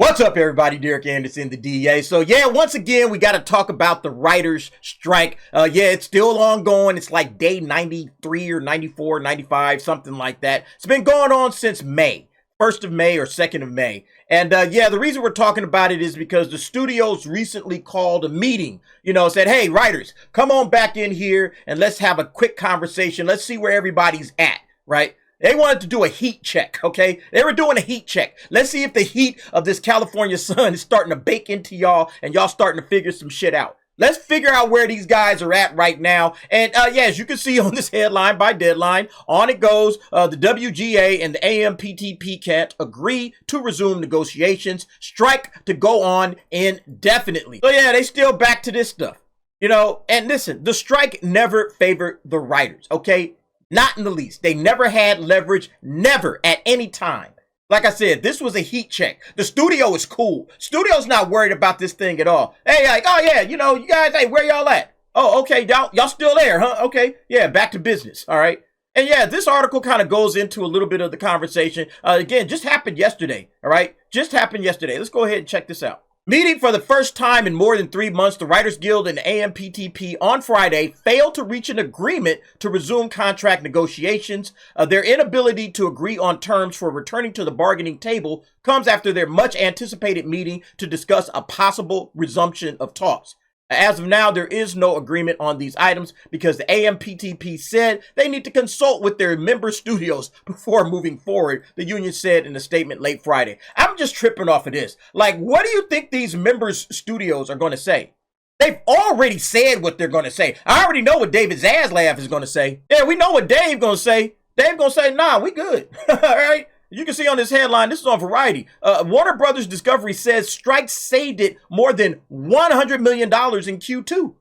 What's up, everybody? Derek Anderson, the DA. So yeah, once again, we got to talk about the writers' strike. Yeah, it's still ongoing. It's like day 93 or 94, 95, something like that. It's been going on since May, 1st of May or 2nd of May. And yeah, the reason we're talking about it is because the studios recently called a meeting, said, hey, writers, come on back in here and let's have a quick conversation. Let's see where everybody's at, right? They wanted to do a heat check, okay? They were doing a heat check. Let's see if the heat of this California sun is starting to bake into y'all and y'all starting to figure some shit out. Let's figure out where these guys are at right now. And yeah, as you can see on this headline by Deadline, on it goes, the WGA and the AMPTP can't agree to resume negotiations, strike to go on indefinitely. So yeah, they still back to this stuff, and listen, the strike never favored the writers, okay? Not in the least. They never had leverage, never at any time. Like I said, this was a heat check. The studio is cool. Studio's not worried about this thing at all. Hey, like, oh yeah, you guys, hey, where y'all at? Oh, okay, y'all still there, huh? Okay, yeah, back to business, all right? And yeah, this article kind of goes into a little bit of the conversation. Again, just happened yesterday, all right? Just happened yesterday. Let's go ahead and check this out. Meeting for the first time in more than 3 months, the Writers Guild and AMPTP on Friday failed to reach an agreement to resume contract negotiations. Their inability to agree on terms for returning to the bargaining table comes after their much anticipated meeting to discuss a possible resumption of talks. As of now, there is no agreement on these items because the AMPTP said they need to consult with their member studios before moving forward, the union said in a statement late Friday. I'm just tripping off of this. Like, what do you think these members' studios are going to say? They've already said what they're going to say. I already know what David Zaslav is going to say. Yeah, we know what Dave's going to say. Dave's going to say, nah, we good. All right? You can see on this headline, this is on Variety. Warner Brothers Discovery says strikes saved it more than $100 million in Q2.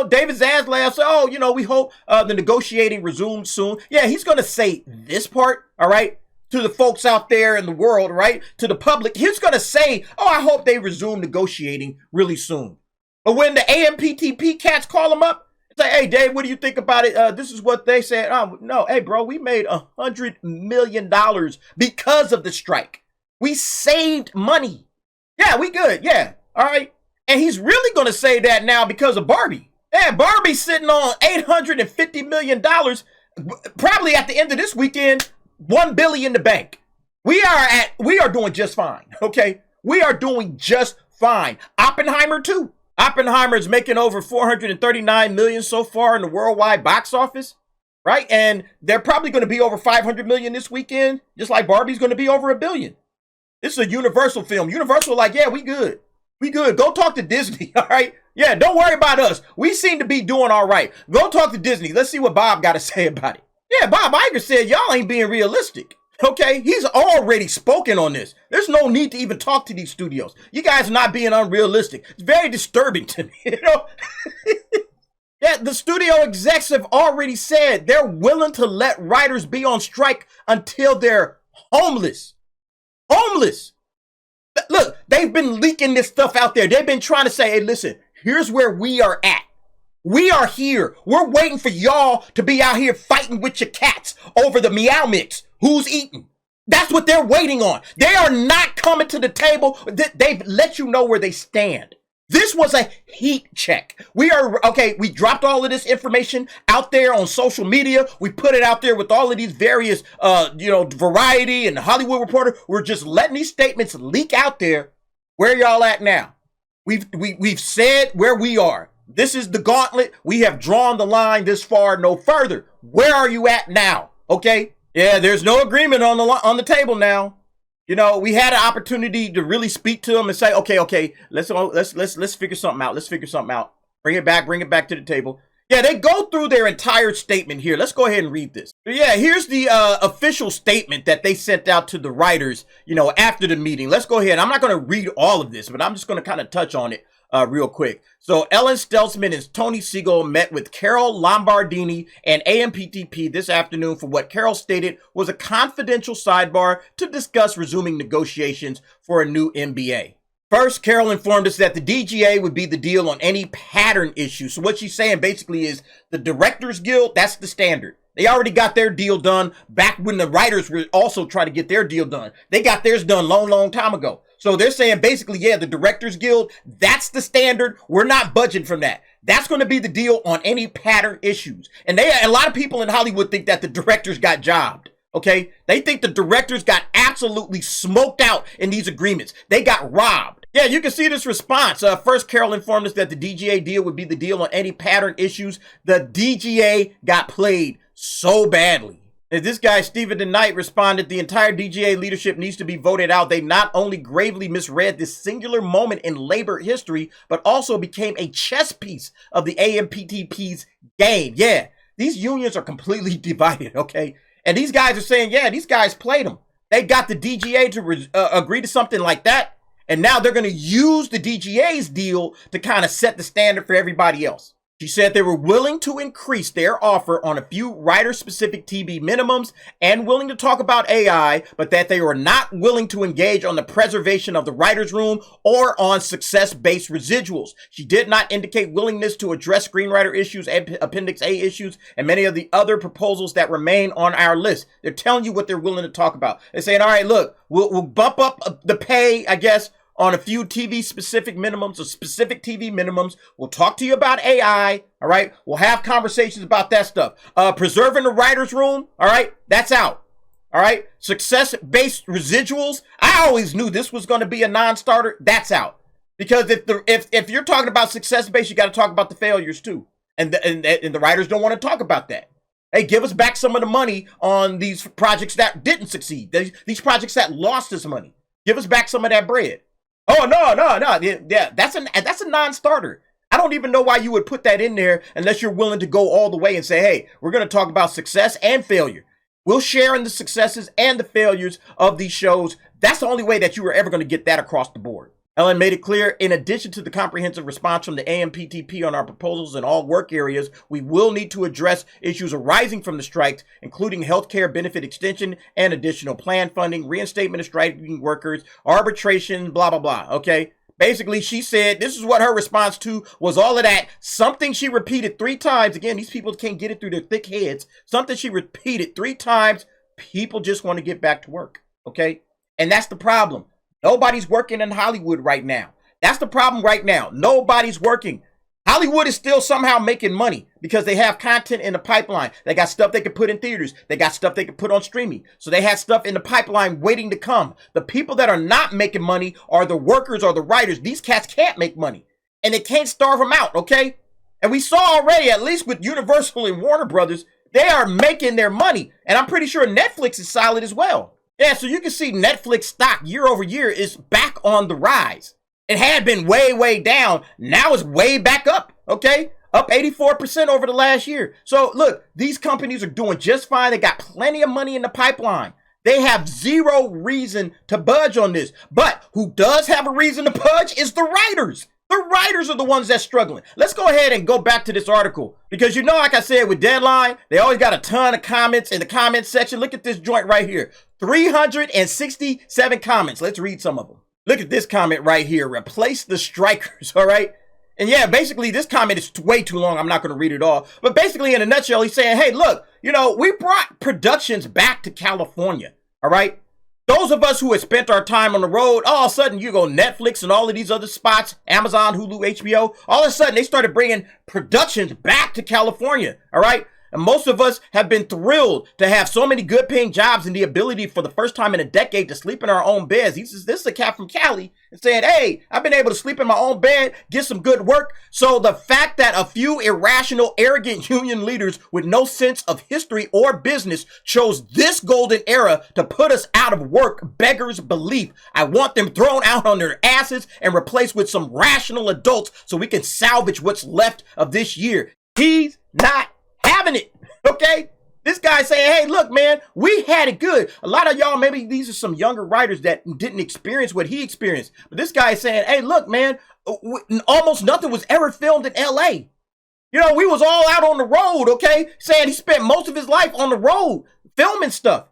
David Zaslav said, oh, we hope the negotiating resumes soon. Yeah, he's going to say this part, all right, to the folks out there in the world, right, to the public. He's going to say, oh, I hope they resume negotiating really soon. But when the AMPTP cats call him up, say, hey, Dave, what do you think about it? This is what they said. Oh, no, hey, bro, we made $100 million because of the strike. We saved money. Yeah, we good. Yeah, all right. And he's really going to say that now because of Barbie. Yeah, Barbie's sitting on $850 million. Probably at the end of this weekend, $1 billion in the bank. We are doing just fine, okay? We are doing just fine. Oppenheimer, too. Oppenheimer is making over $439 million so far in the worldwide box office, right? And they're probably going to be over $500 million this weekend, just like Barbie's going to be over $1 billion. This is a Universal film. Universal, like, yeah, we good. We good. Go talk to Disney, all right? Yeah, don't worry about us. We seem to be doing all right. Go talk to Disney. Let's see what Bob got to say about it. Yeah, Bob Iger said y'all ain't being realistic. Okay, he's already spoken on this. There's no need to even talk to these studios. You guys are not being unrealistic. It's very disturbing to me, Yeah, the studio execs have already said they're willing to let writers be on strike until they're homeless. Homeless. Look, they've been leaking this stuff out there. They've been trying to say, hey, listen, here's where we are at. We are here. We're waiting for y'all to be out here fighting with your cats over the meow mix. Who's eating? That's what they're waiting on. They are not coming to the table. They've let you know where they stand. This was a heat check. We dropped all of this information out there on social media. We put it out there with all of these various, Variety and Hollywood Reporter. We're just letting these statements leak out there. Where y'all at now? We've said where we are. This is the gauntlet. We have drawn the line this far, no further. Where are you at now? Okay? Yeah, there's no agreement on the table now. We had an opportunity to really speak to them and say, okay, let's figure something out. Let's figure something out. Bring it back to the table. Yeah, they go through their entire statement here. Let's go ahead and read this. Yeah, here's the official statement that they sent out to the writers, after the meeting. Let's go ahead. I'm not going to read all of this, but I'm just going to kind of touch on it real quick. So Ellen Stelzman and Tony Siegel met with Carol Lombardini and AMPTP this afternoon for what Carol stated was a confidential sidebar to discuss resuming negotiations for a new NBA. First, Carol informed us that the DGA would be the deal on any pattern issue. So what she's saying basically is the Directors Guild, that's the standard. They already got their deal done back when the writers were also trying to get their deal done. They got theirs done long time ago. So they're saying basically, yeah, the Directors Guild, that's the standard. We're not budging from that. That's going to be the deal on any pattern issues. And a lot of people in Hollywood think that the directors got jobbed. Okay? They think the directors got absolutely smoked out in these agreements. They got robbed. Yeah, you can see this response. First, Carol informed us that the DGA deal would be the deal on any pattern issues. The DGA got played so badly. And this guy, Stephen the Knight, responded, the entire DGA leadership needs to be voted out. They not only gravely misread this singular moment in labor history, but also became a chess piece of the AMPTP's game. Yeah, these unions are completely divided, okay? And these guys are saying, yeah, these guys played them. They got the DGA to agree to something like that. And now they're going to use the DGA's deal to kind of set the standard for everybody else. She said they were willing to increase their offer on a few writer-specific TV minimums and willing to talk about AI, but that they were not willing to engage on the preservation of the writer's room or on success-based residuals. She did not indicate willingness to address screenwriter issues, Appendix A issues, and many of the other proposals that remain on our list. They're telling you what they're willing to talk about. They're saying, all right, look, we'll bump up the pay, I guess, on a few TV specific minimums or specific TV minimums. We'll talk to you about AI. All right. We'll have conversations about that stuff. Preserving the writer's room. All right. That's out. All right. Success-based residuals. I always knew this was going to be a non-starter. That's out. Because if you're talking about success-based, you got to talk about the failures too. And the writers don't want to talk about that. Hey, give us back some of the money on these projects that didn't succeed. These projects that lost us money. Give us back some of that bread. Oh, no. Yeah, that's a non-starter. I don't even know why you would put that in there unless you're willing to go all the way and say, hey, we're going to talk about success and failure. We'll share in the successes and the failures of these shows. That's the only way that you were ever going to get that across the board. Ellen made it clear, in addition to the comprehensive response from the AMPTP on our proposals in all work areas, we will need to address issues arising from the strikes, including healthcare benefit extension and additional plan funding, reinstatement of striking workers, arbitration, blah, blah, blah. Okay. Basically, she said this is what her response to was all of that. Something she repeated 3 times. Again, these people can't get it through their thick heads. Something she repeated 3 times. People just want to get back to work. Okay. And that's the problem. Nobody's working in Hollywood right now. That's the problem right now. Nobody's working. Hollywood is still somehow making money because they have content in the pipeline. They got stuff they can put in theaters. They got stuff they can put on streaming. So they have stuff in the pipeline waiting to come. The people that are not making money are the workers or the writers. These cats can't make money. And they can't starve them out, okay? And we saw already, at least with Universal and Warner Brothers, they are making their money. And I'm pretty sure Netflix is solid as well. Yeah, so you can see Netflix stock year over year is back on the rise. It had been way down. Now it's way back up, okay? Up 84% over the last year. So look, these companies are doing just fine. They got plenty of money in the pipeline. They have zero reason to budge on this. But who does have a reason to budge is the writers. The writers are the ones that's struggling. Let's go ahead and go back to this article. Because you know, like I said, with Deadline, they always got a ton of comments in the comment section. Look at this joint right here. 367 comments. Let's read some of them. Look at this comment right here. Replace the strikers, all right? And yeah, basically this comment is way too long. I'm not going to read it all. But basically in a nutshell, he's saying, hey, look, you know, we brought productions back to California, all right? Those of us who had spent our time on the road, all of a sudden you go Netflix and all of these other spots, Amazon, Hulu, HBO, all of a sudden they started bringing productions back to California, all right? And most of us have been thrilled to have so many good paying jobs and the ability for the first time in a decade to sleep in our own beds. This is a cat from Cali and saying, hey, I've been able to sleep in my own bed, get some good work. So the fact that a few irrational, arrogant union leaders with no sense of history or business chose this golden era to put us out of work beggars belief. I want them thrown out on their asses and replaced with some rational adults so we can salvage what's left of this year. He's not having it, okay? This guy saying, hey, look, man, we had it good. A lot of y'all, maybe these are some younger writers that didn't experience what he experienced. But this guy is saying, hey, look, man, almost nothing was ever filmed in LA. You know, we was all out on the road, okay? Saying he spent most of his life on the road filming stuff.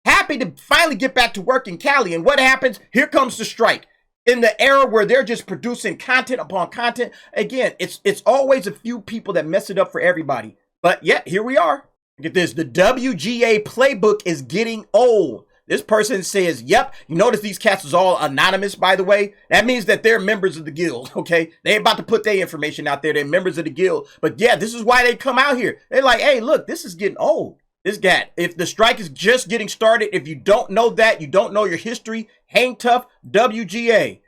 Happy to finally get back to work in Cali. And what happens? Here comes the strike. In the era where they're just producing content upon content. Again, it's always a few people that mess it up for everybody. But yeah, here we are. Look at this. The WGA playbook is getting old. This person says, yep, you notice these cats is all anonymous, by the way. That means that they're members of the guild, okay? They ain't about to put their information out there. They're members of the guild. But yeah, this is why they come out here. They're like, hey, look, this is getting old. This guy, if the strike is just getting started, if you don't know that, you don't know your history, hang tough, WGA.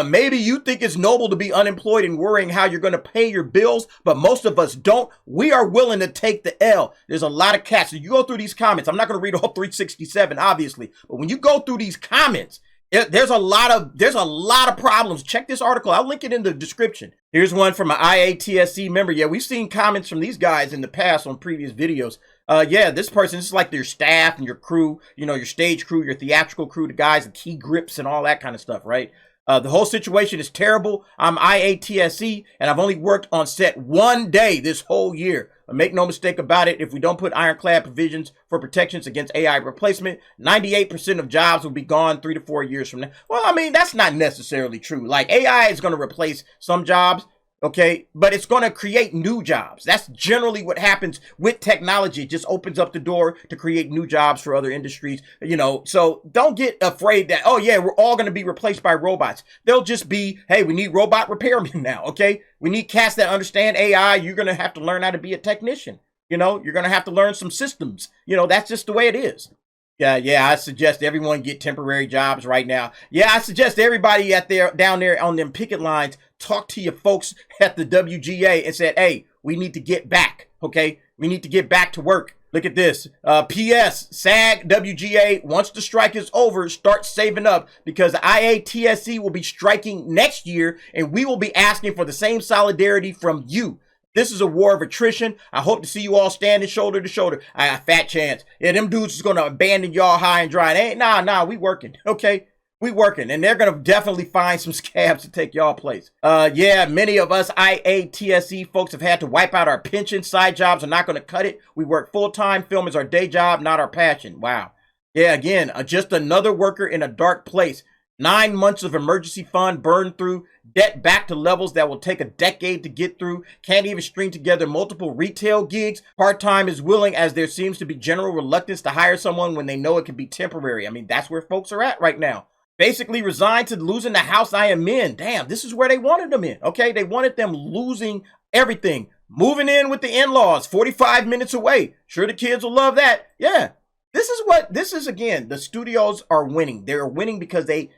Maybe you think it's noble to be unemployed and worrying how you're going to pay your bills, but most of us don't. We are willing to take the L. There's a lot of cats. So you go through these comments. I'm not going to read all 367, obviously, but when you go through these comments, there's a lot of problems. Check this article. I'll link it in the description. Here's one from an IATSE member. Yeah, we've seen comments from these guys in the past on previous videos. Yeah, this person, this is like your staff and your crew, you know, your stage crew, your theatrical crew, the guys, the key grips and all that kind of stuff, right? The whole situation is terrible. I'm IATSE, and I've only worked on set one day this whole year. But make no mistake about it, if we don't put ironclad provisions for protections against AI replacement, 98% of jobs will be gone 3 to 4 years from now. Well, I mean, that's not necessarily true. Like, AI is going to replace some jobs, okay, but it's going to create new jobs. That's generally what happens with technology. It just opens up the door to create new jobs for other industries, you know. So don't get afraid that, oh yeah, we're all going to be replaced by robots. They'll just be, hey, we need robot repairmen now, okay? We need cats that understand AI. You're going to have to learn how to be a technician. You know, you're going to have to learn some systems. You know, that's just the way it is. Yeah, I suggest everyone get temporary jobs right now. Yeah, I suggest everybody down there on them picket lines, talk to your folks at the WGA and said, hey, we need to get back, okay? We need to get back to work. Look at this. P.S. SAG, WGA, once the strike is over, start saving up because IATSE will be striking next year and we will be asking for the same solidarity from you. This is a war of attrition. I hope to see you all standing shoulder to shoulder. I got a fat chance. Yeah, them dudes is going to abandon y'all high and dry. Hey, nah, we working, okay? We working, and they're going to definitely find some scabs to take y'all place. Yeah, many of us IATSE folks have had to wipe out our pension. Side jobs are not going to cut it. We work full-time. Film is our day job, not our passion. Wow. Yeah, again, just another worker in a dark place. 9 months of emergency fund burned through, debt back to levels that will take a decade to get through, can't even string together multiple retail gigs. Part-time is willing as there seems to be general reluctance to hire someone when they know it can be temporary. I mean, that's where folks are at right now. Basically resigned to losing the house I am in. Damn, this is where they wanted them in, okay? They wanted them losing everything. Moving in with the in-laws, 45 minutes away. Sure the kids will love that. Yeah. This is again, the studios are winning. They're winning because they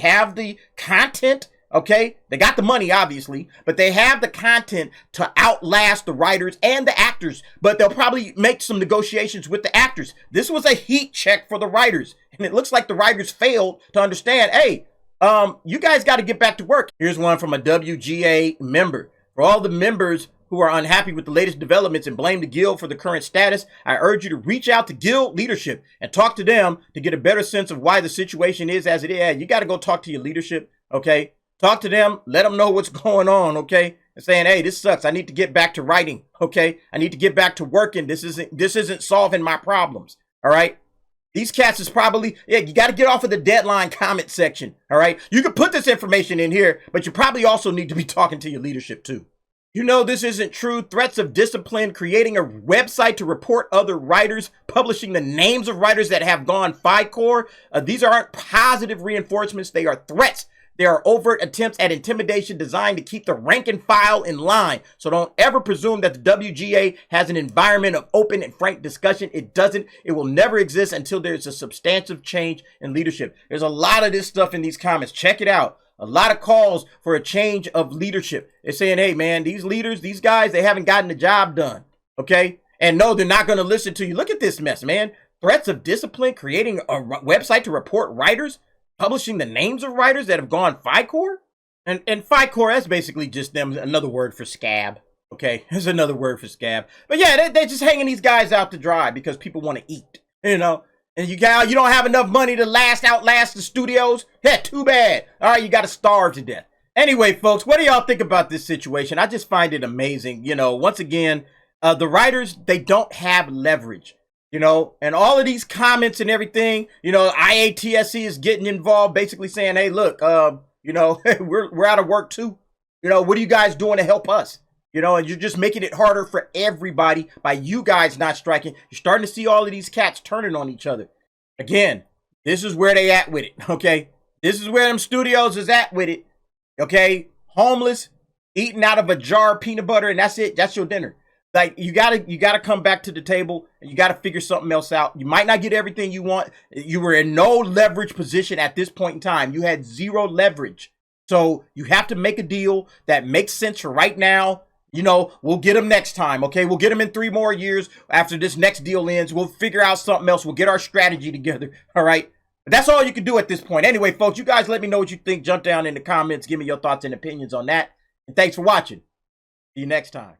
have the content, okay? They got the money, obviously, but they have the content to outlast the writers and the actors, but they'll probably make some negotiations with the actors. This was a heat check for the writers, and it looks like the writers failed to understand, hey, you guys got to get back to work. Here's one from a WGA member. For all the members who are unhappy with the latest developments and blame the guild for the current status, I urge you to reach out to guild leadership and talk to them to get a better sense of why the situation is as it is. Yeah, you got to go talk to your leadership, okay? Talk to them, let them know what's going on, okay? And saying, hey, this sucks. I need to get back to writing, okay? I need to get back to working. This isn't solving my problems, all right? These cats is probably, yeah, you got to get off of the deadline comment section, all right? You can put this information in here, but you probably also need to be talking to your leadership too. You know this isn't true. Threats of discipline, creating a website to report other writers, publishing the names of writers that have gone FICOR. These aren't positive reinforcements. They are threats. They are overt attempts at intimidation designed to keep the rank and file in line. So don't ever presume that the WGA has an environment of open and frank discussion. It doesn't. It will never exist until there's a substantive change in leadership. There's a lot of this stuff in these comments. Check it out. A lot of calls for a change of leadership. They're saying, hey, man, these leaders, these guys, they haven't gotten the job done, okay? And no, they're not going to listen to you. Look at this mess, man. Threats of discipline, creating a website to report writers, publishing the names of writers that have gone FICOR. And FICOR, that's basically just them, another word for scab, okay? There's another word for scab. But yeah, they're just hanging these guys out to dry because people want to eat, you know? And you don't have enough money to outlast the studios? Yeah, too bad. All right, you got to starve to death. Anyway, folks, what do y'all think about this situation? I just find it amazing. You know, once again, the writers, they don't have leverage, you know, and all of these comments and everything, you know, IATSE is getting involved, basically saying, hey, look, you know, we're out of work too. You know, what are you guys doing to help us? You know, and you're just making it harder for everybody by you guys not striking. You're starting to see all of these cats turning on each other. Again, this is where they at with it, okay? This is where them studios is at with it, okay? Homeless, eating out of a jar of peanut butter, and that's it. That's your dinner. Like, you gotta come back to the table, and you gotta figure something else out. You might not get everything you want. You were in no leverage position at this point in time. You had zero leverage. So you have to make a deal that makes sense for right now. You know, we'll get them next time, okay? We'll get them in 3 more years after this next deal ends. We'll figure out something else. We'll get our strategy together, all right? But that's all you can do at this point. Anyway, folks, you guys let me know what you think. Jump down in the comments. Give me your thoughts and opinions on that. And thanks for watching. See you next time.